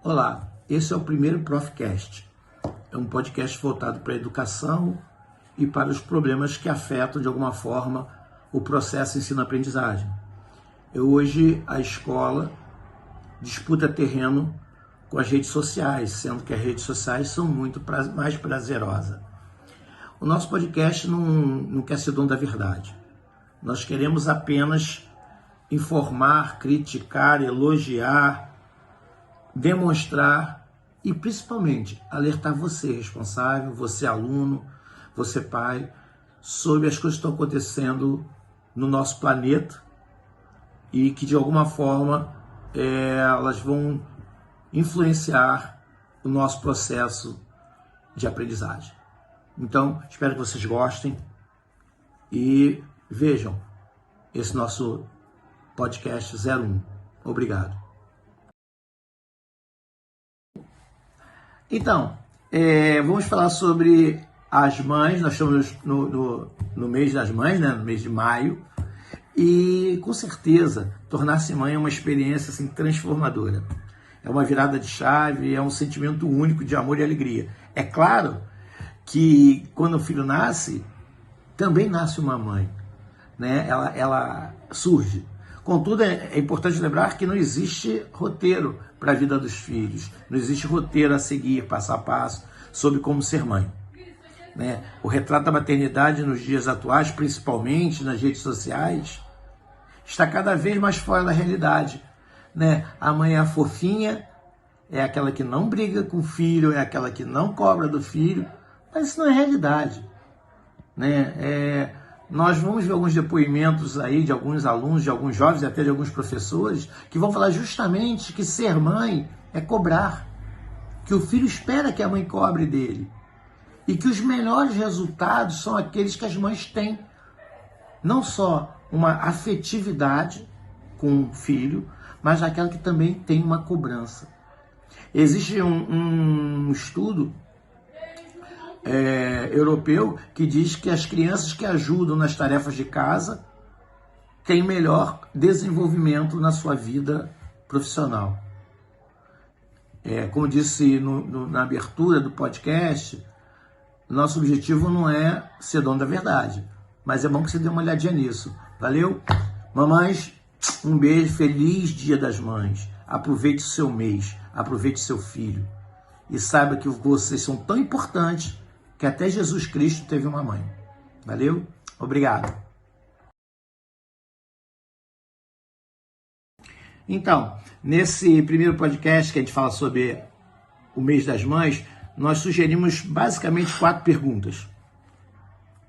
Olá, esse é o primeiro Profcast. É um podcast voltado para a educação e para os problemas que afetam de alguma forma o processo ensino-aprendizagem. Hoje a escola disputa terreno com as redes sociais, sendo que as redes sociais são muito mais prazerosas. O nosso podcast não quer ser dono da verdade. Nós queremos apenas informar, criticar, elogiar, demonstrar e principalmente alertar você responsável, você aluno, você pai, sobre as coisas que estão acontecendo no nosso planeta e que de alguma forma elas vão influenciar o nosso processo de aprendizagem. Então, espero que vocês gostem e vejam esse nosso podcast 01. Obrigado. Então, vamos falar sobre as mães. Nós estamos no mês das mães, né? No mês de maio. E, com certeza, tornar-se mãe é uma experiência assim, transformadora. É uma virada de chave, é um sentimento único de amor e alegria. É claro que, quando o filho nasce, também nasce uma mãe, né? Ela surge. Contudo, é importante lembrar que não existe roteiro para a vida dos filhos. Não existe roteiro a seguir, passo a passo, sobre como ser mãe, né? O retrato da maternidade nos dias atuais, principalmente nas redes sociais, está cada vez mais fora da realidade, né? A mãe é a fofinha, é aquela que não briga com o filho, é aquela que não cobra do filho, mas isso não é realidade, né? Nós vamos ver alguns depoimentos aí de alguns alunos, de alguns jovens e até de alguns professores que vão falar justamente que ser mãe é cobrar, que o filho espera que a mãe cobre dele e que os melhores resultados são aqueles que as mães têm, não só uma afetividade com o filho, mas aquela que também tem uma cobrança. Existe um estudo europeu que diz que as crianças que ajudam nas tarefas de casa têm melhor desenvolvimento na sua vida profissional. Como disse na abertura do podcast, nosso objetivo não é ser dono da verdade, mas é bom que você dê uma olhadinha nisso. Valeu? Mamães, um beijo, feliz Dia das Mães. Aproveite o seu mês, aproveite o seu filho. E saiba que vocês são tão importantes que até Jesus Cristo teve uma mãe. Valeu? Obrigado. Então, nesse primeiro podcast que a gente fala sobre o mês das mães, nós sugerimos basicamente 4 perguntas.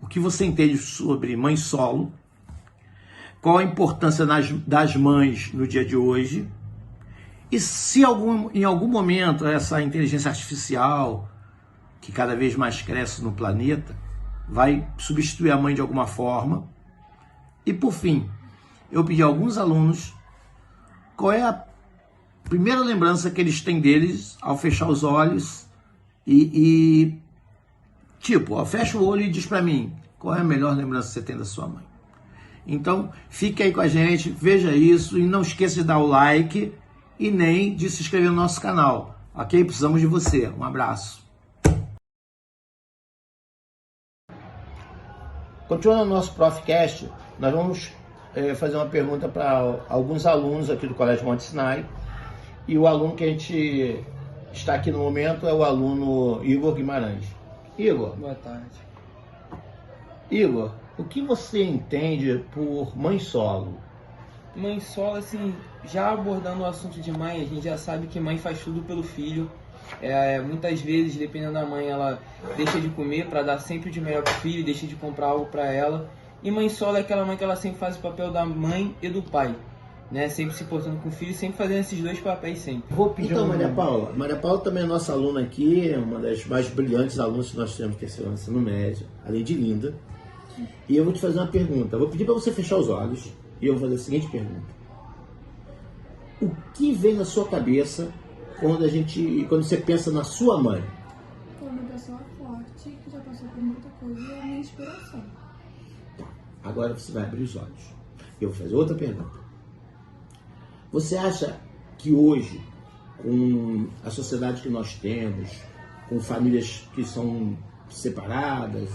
O que você entende sobre mãe solo? Qual a importância das mães no dia de hoje? E se em algum momento essa inteligência artificial, que cada vez mais cresce no planeta, vai substituir a mãe de alguma forma? E por fim, eu pedi a alguns alunos qual é a primeira lembrança que eles têm deles ao fechar os olhos fecha o olho e diz para mim, qual é a melhor lembrança que você tem da sua mãe? Então, fique aí com a gente, veja isso e não esqueça de dar o like e nem de se inscrever no nosso canal, ok? Precisamos de você. Um abraço. Continuando o nosso Profcast, nós vamos fazer uma pergunta para alguns alunos aqui do Colégio Monte Sinai. E o aluno que a gente está aqui no momento é o aluno Igor Guimarães. Igor. Boa tarde. Igor, o que você entende por mãe solo? Mãe solo, assim, já abordando o assunto de mãe, a gente já sabe que mãe faz tudo pelo filho. Muitas vezes, dependendo da mãe, ela deixa de comer para dar sempre de melhor pro filho, deixa de comprar algo para ela. E mãe solo é aquela mãe que ela sempre faz o papel da mãe e do pai, né? Sempre se portando com o filho, sempre fazendo esses dois papéis sempre. Vou pedir Maria Paula. Maria Paula também é nossa aluna aqui, é uma das mais brilhantes alunas que nós temos terceiro ano ensino médio, além de linda. E eu vou te fazer uma pergunta. Eu vou pedir para você fechar os olhos e eu vou fazer a seguinte pergunta. O que vem na sua cabeça quando você pensa na sua mãe? Foi uma pessoa forte, que já passou por muita coisa e é a minha inspiração. Agora você vai abrir os olhos. Eu vou fazer outra pergunta. Você acha que hoje, com a sociedade que nós temos, com famílias que são separadas,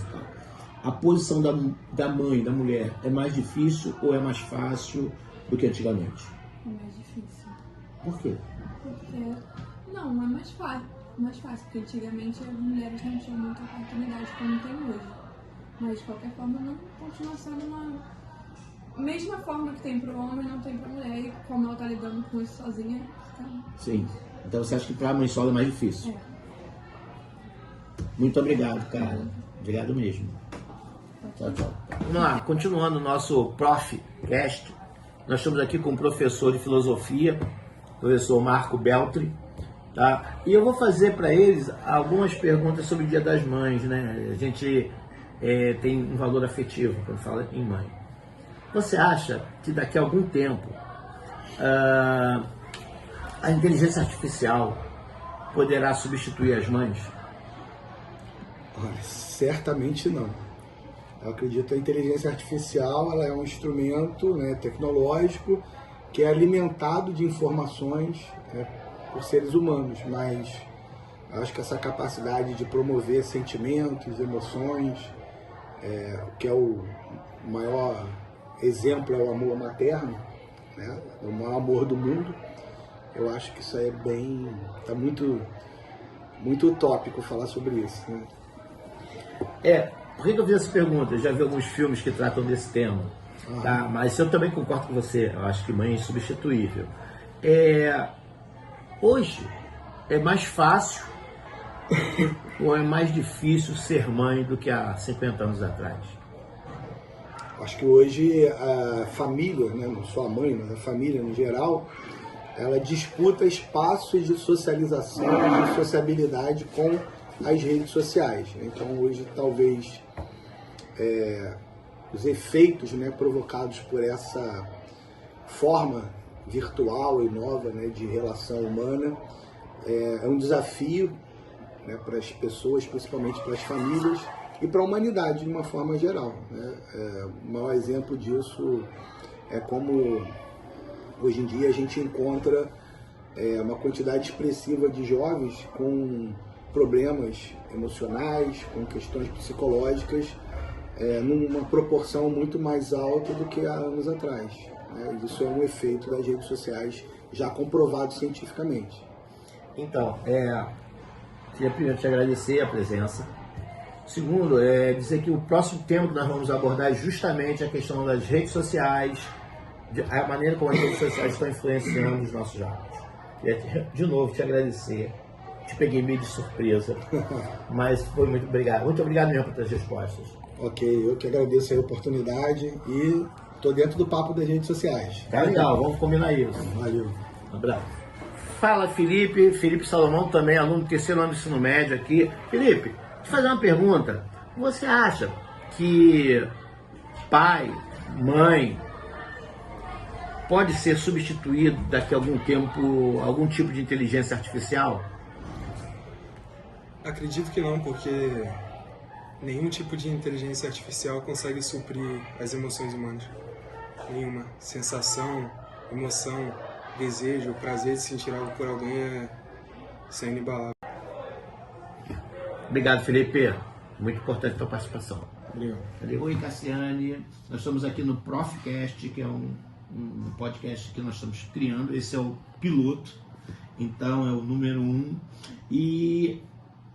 a posição da mãe, da mulher, é mais difícil ou é mais fácil do que antigamente? É mais difícil. Por quê? Porque, não, é mais fácil. Mais fácil, porque antigamente as mulheres não tinham muita oportunidade como tem hoje. Mas de qualquer forma não continua sendo uma mesma forma que tem para o homem, não tem para a mulher. E como ela está lidando com isso sozinha, fica... Sim. Então você acha que para a mãe solo é mais difícil? É. Muito obrigado, cara. Obrigado mesmo. Tchau, tchau. Vamos lá, continuando o nosso Profcast. Nós estamos aqui com o professor de filosofia, professor Marco Beltri. Tá? E eu vou fazer para eles algumas perguntas sobre o Dia das Mães, né? A gente tem um valor afetivo quando fala em mãe. Você acha que daqui a algum tempo a inteligência artificial poderá substituir as mães? Olha, certamente não. Eu acredito que a inteligência artificial ela é um instrumento, né, tecnológico que é alimentado de informações, né, por seres humanos, mas acho que essa capacidade de promover sentimentos, emoções, que é o maior exemplo é o amor materno, né, o maior amor do mundo. Eu acho que isso aí tá muito utópico falar sobre isso, né? Por que eu fiz essa pergunta? Eu já vi alguns filmes que tratam desse tema, tá? Mas eu também concordo com você, eu acho que mãe é insubstituível. Hoje é mais fácil ou é mais difícil ser mãe do que há 50 anos atrás? Acho que hoje a família, né, não só a mãe, mas a família no geral, ela disputa espaços de socialização, de sociabilidade com as redes sociais. Então hoje talvez os efeitos, né, provocados por essa forma virtual e nova, né, de relação humana é um desafio, né, para as pessoas, principalmente para as famílias e para a humanidade de uma forma geral, né? O maior exemplo disso é como hoje em dia a gente encontra uma quantidade expressiva de jovens com problemas emocionais, com questões psicológicas, numa proporção muito mais alta do que há anos atrás, né? Isso é um efeito das redes sociais já comprovado cientificamente. Então, queria primeiro te agradecer a presença. Segundo, dizer que o próximo tema que nós vamos abordar é justamente a questão das redes sociais, a maneira como as redes sociais estão influenciando os nossos hábitos. Queria, de novo, te agradecer. Te peguei meio de surpresa, mas foi muito obrigado. Muito obrigado mesmo pelas respostas. Ok, eu que agradeço a oportunidade e estou dentro do papo das redes sociais. Tá legal, vamos combinar isso. Valeu. Um abraço. Fala, Felipe Salomão, também aluno do terceiro ano do ensino médio aqui. Felipe, te fazer uma pergunta. Você acha que pai, mãe, pode ser substituído daqui a algum tempo algum tipo de inteligência artificial? Acredito que não, porque nenhum tipo de inteligência artificial consegue suprir as emoções humanas. Nenhuma. Sensação, emoção, desejo, prazer de sentir algo por alguém é inigualável. Obrigado, Felipe. Muito importante a tua participação. Obrigado. Oi, Cassiane. Nós estamos aqui no Profcast, que é um podcast que nós estamos criando. Esse é o piloto, então é o número 1. E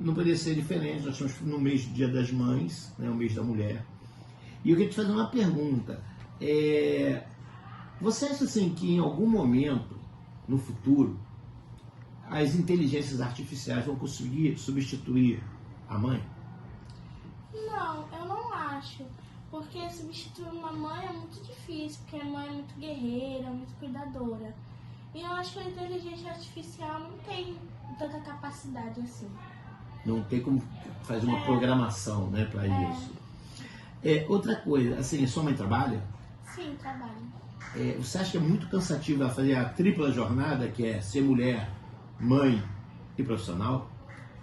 não poderia ser diferente. Nós estamos no mês do Dia das Mães, né, o mês da mulher. E eu queria te fazer uma pergunta. Você acha assim que em algum momento, no futuro, as inteligências artificiais vão conseguir substituir a mãe? Não, eu não acho. Porque substituir uma mãe é muito difícil, porque a mãe é muito guerreira, muito cuidadora. E eu acho que a inteligência artificial não tem tanta capacidade assim. Não tem como fazer uma programação, né, para isso. Outra coisa, assim, sua mãe trabalha? Sim, trabalho. Você acha que é muito cansativo ela fazer a tripla jornada, que é ser mulher, mãe e profissional?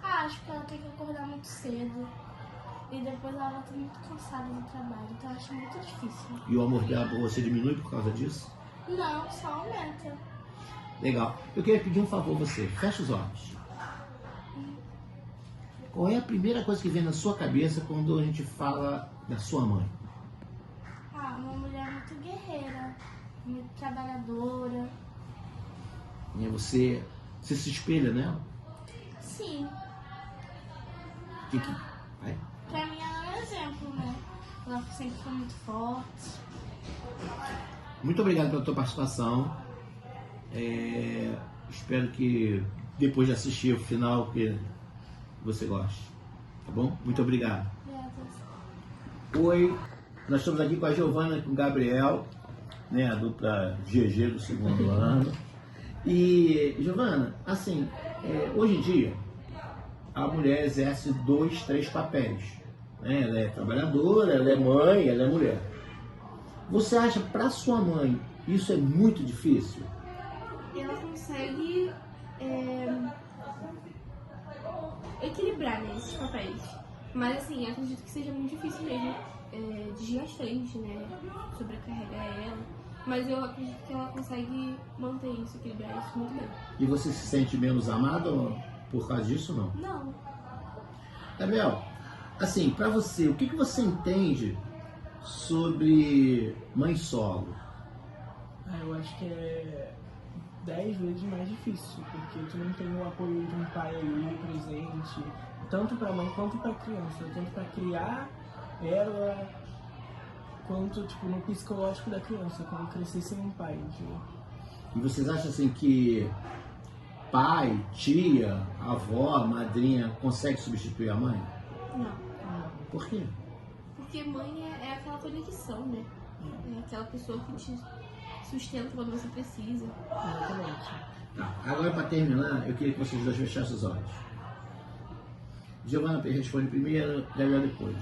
Acho que ela tem que acordar muito cedo. E depois ela vai estar muito cansada do trabalho. Então eu acho muito difícil. E o amor dela por você diminui por causa disso? Não, só aumenta. Legal. Eu queria pedir um favor a você. Fecha os olhos. Qual é a primeira coisa que vem na sua cabeça quando a gente fala da sua mãe? Uma mulher muito guerreira, muito trabalhadora. E você se espelha nela? Sim, Vai. pra mim ela é um exemplo, né? Ela sempre foi muito forte. Muito obrigado pela tua participação. Espero que depois de assistir o final que você goste. Tá bom? Muito obrigado. Obrigada. Oi, nós estamos aqui com a Giovana e com o Gabriel, né, a dupla GG do segundo ano. E, Giovana, assim, hoje em dia, a mulher exerce 2, 3 papéis. Né? Ela é trabalhadora, ela é mãe, ela é mulher. Você acha, para sua mãe, isso é muito difícil? Ela consegue equilibrar, né, esses papéis. Mas assim, acredito que seja muito difícil mesmo, desgastante, né, sobrecarregar ela. Mas eu acredito que ela consegue manter isso, equilibrar isso muito bem. E você se sente menos amada por causa disso, não? Não. Gabriel, assim, para você, o que você entende sobre mãe solo? Eu acho que é 10 vezes mais difícil, porque tu não tem o apoio de um pai ali presente, tanto para a mãe quanto para a criança, tanto para criar ela, quanto tipo, no psicológico da criança, quando crescer sem um pai. Entendeu? E vocês acham assim que pai, tia, avó, madrinha consegue substituir a mãe? Não. Por quê? Porque mãe é aquela conexão, né? É aquela pessoa que te sustenta quando você precisa. Exatamente. Tá. Agora, para terminar, eu queria que vocês dois fechassem os olhos. Giovana responde primeiro, Gabriel depois.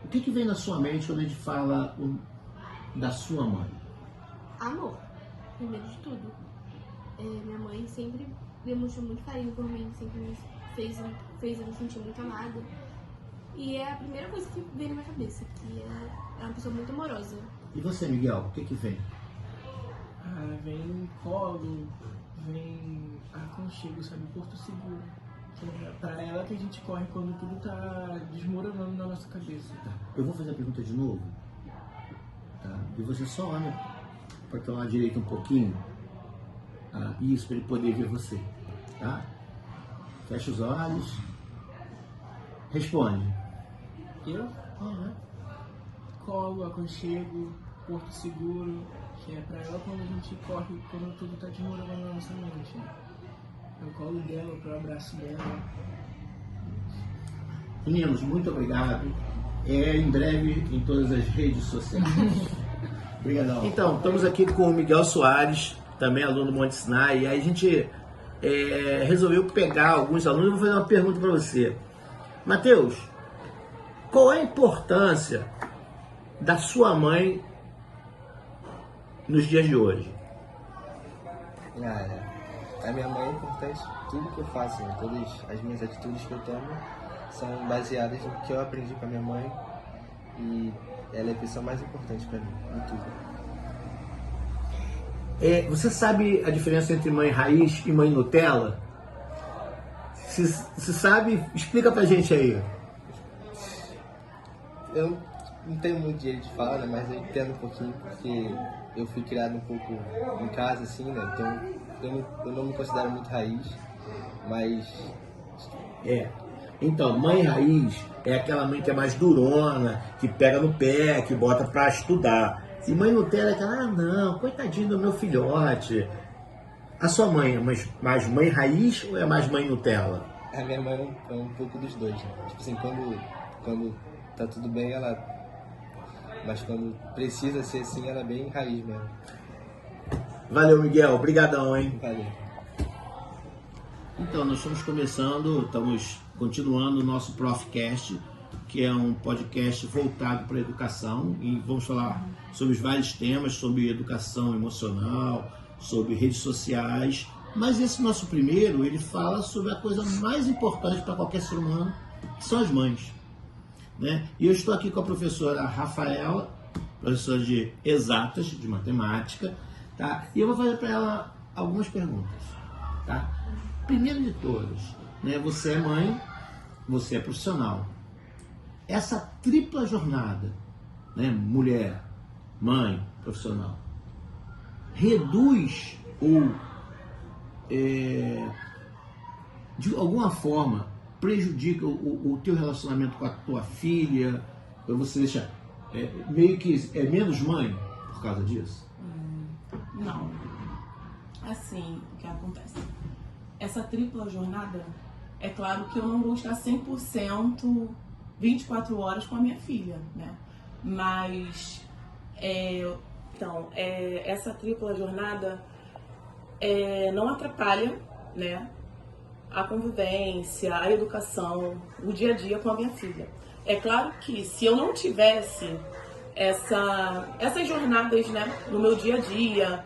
O que vem na sua mente quando a gente fala da sua mãe? Amor, primeiro de tudo. Minha mãe sempre demonstrou muito carinho por mim, sempre me fez eu me sentir muito amada. E é a primeira coisa que vem na minha cabeça, que é uma pessoa muito amorosa. E você, Miguel, o que vem? Vem colo, vem aconchego, sabe? Porto seguro. Que é pra ela que a gente corre quando tudo tá desmoronando na nossa cabeça. Tá. Eu vou fazer a pergunta de novo. Tá? E você só olha para o lado direito um pouquinho. Isso, para ele poder ver você. Tá? Fecha os olhos. Responde. Eu? Colo, aconchego, porto seguro, que é pra ela quando a gente corre, quando tudo tá desmoronando na nossa mente. Eu colo dela, pro abraço dela. Meninos, muito obrigado. Em breve em todas as redes sociais. Obrigadão. Então, estamos aqui com o Miguel Soares, também aluno do Monte Sinai, e aí a gente resolveu pegar alguns alunos. Eu vou fazer uma pergunta para você. Matheus, qual é a importância da sua mãe nos dias de hoje? A minha mãe é importante, tudo que eu faço, né? Todas as minhas atitudes que eu tomo são baseadas no que eu aprendi com a minha mãe e ela é a pessoa mais importante para mim, em tudo. Você sabe a diferença entre mãe raiz e mãe Nutella? Se sabe, explica pra gente aí. Eu não tenho muito jeito de falar, né? Mas eu entendo um pouquinho porque eu fui criado um pouco em casa, assim, né? Então eu não me considero muito raiz, mas... Então, mãe raiz é aquela mãe que é mais durona, que pega no pé, que bota pra estudar. E mãe Nutella é aquela, não, coitadinho do meu filhote. A sua mãe é mais mãe raiz ou é mais mãe Nutella? A minha mãe é um pouco dos dois, né? Tipo assim, quando tá tudo bem, ela... Mas quando precisa ser assim, ela é bem raiz mesmo. Valeu, Miguel. Obrigadão, hein? Valeu. Então, nós estamos continuando o nosso Profcast, que é um podcast voltado para a educação, e vamos falar sobre os vários temas, sobre educação emocional, sobre redes sociais, mas esse nosso primeiro, ele fala sobre a coisa mais importante para qualquer ser humano, que são as mães. Né? E eu estou aqui com a professora Rafaela, professora de exatas, de matemática, tá? E eu vou fazer para ela algumas perguntas, tá? Primeiro de todas, né? Você é mãe, você é profissional. Essa tripla jornada, né? Mulher, mãe, profissional, reduz ou de alguma forma prejudica o teu relacionamento com a tua filha? Ou você deixa meio que menos mãe por causa disso? Não. Assim, o que acontece? Essa tripla jornada, é claro que eu não vou estar 100% 24 horas com a minha filha, né? Mas, essa tripla jornada não atrapalha, né, a convivência, a educação, o dia a dia com a minha filha. É claro que se eu não tivesse essas jornadas, né, no meu dia a dia,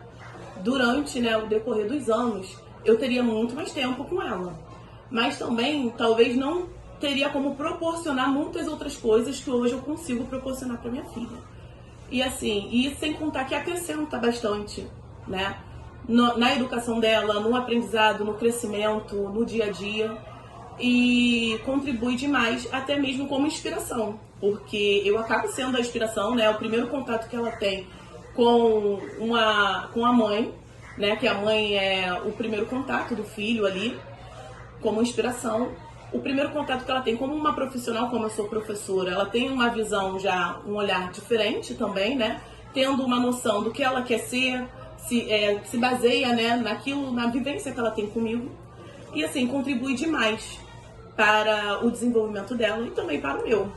durante, né, o decorrer dos anos, eu teria muito mais tempo com ela. Mas também, talvez não teria como proporcionar muitas outras coisas que hoje eu consigo proporcionar para minha filha. E assim, e sem contar que acrescenta bastante, né, na educação dela, no aprendizado, no crescimento, no dia a dia, e contribui demais, até mesmo como inspiração, porque eu acabo sendo a inspiração, né, o primeiro contato que ela tem com a mãe, né, que a mãe é o primeiro contato do filho ali, como inspiração. O primeiro contato que ela tem como uma profissional, como eu sou professora, ela tem uma visão já, um olhar diferente também, né, tendo uma noção do que ela quer ser, se baseia, né, naquilo, na vivência que ela tem comigo, e assim, contribui demais para o desenvolvimento dela e também para o meu.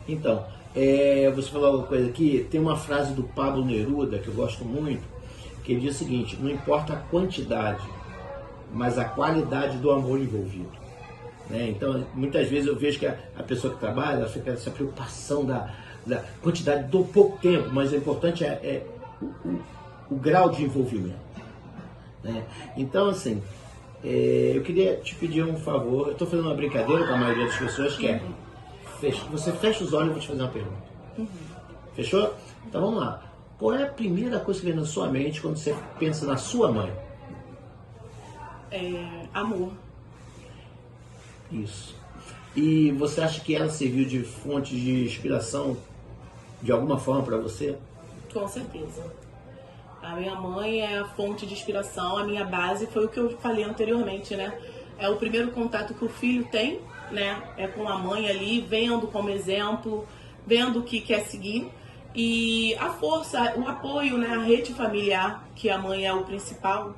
Então, você falou uma coisa aqui, tem uma frase do Pablo Neruda que eu gosto muito, que ele diz o seguinte: não importa a quantidade, mas a qualidade do amor envolvido. Né? Então, muitas vezes eu vejo que a pessoa que trabalha, ela fica essa preocupação da quantidade do pouco tempo, mas o importante é o grau de envolvimento. Né? Então, assim, eu queria te pedir um favor. Eu estou fazendo uma brincadeira com a maioria das pessoas, que é, você fecha os olhos e eu vou te fazer uma pergunta. Fechou? Então vamos lá. Qual é a primeira coisa que vem na sua mente quando você pensa na sua mãe? Amor. Isso. E você acha que ela serviu de fonte de inspiração de alguma forma para você? Com certeza. A minha mãe é a fonte de inspiração, a minha base, foi o que eu falei anteriormente, né? É o primeiro contato que o filho tem, né? É com a mãe ali, vendo como exemplo, vendo o que quer seguir. E a força, o apoio, né? A rede familiar, que a mãe é o principal.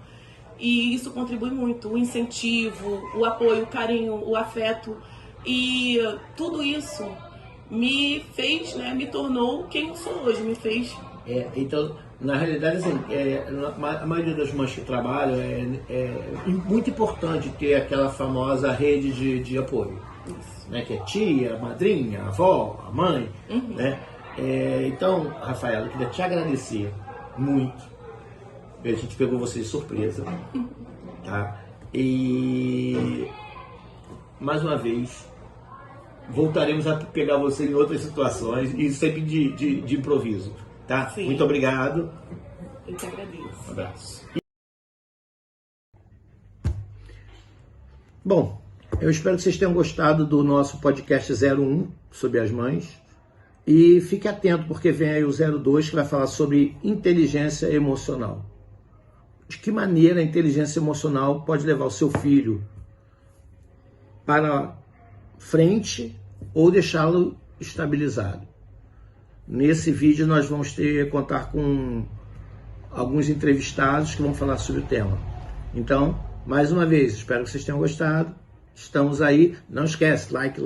E isso contribui muito, o incentivo, o apoio, o carinho, o afeto. E tudo isso me fez, né? Me tornou quem eu sou hoje, me fez. Então, na realidade, assim, a maioria das mães que trabalham é muito importante ter aquela famosa rede de apoio. Né? Que é tia, madrinha, avó, a mãe. Né? Então, Rafaela, eu queria te agradecer muito. A gente pegou você de surpresa. Tá? E, mais uma vez, voltaremos a pegar você em outras situações e sempre de improviso. Tá? Sim. Muito obrigado. Eu te agradeço. Um abraço. Bom, eu espero que vocês tenham gostado do nosso podcast 01 sobre as mães. E fique atento, porque vem aí o 02 que vai falar sobre inteligência emocional. De que maneira a inteligência emocional pode levar o seu filho para frente ou deixá-lo estabilizado. Nesse vídeo nós vamos contar com alguns entrevistados que vão falar sobre o tema. Então, mais uma vez, espero que vocês tenham gostado. Estamos aí. Não esquece, like.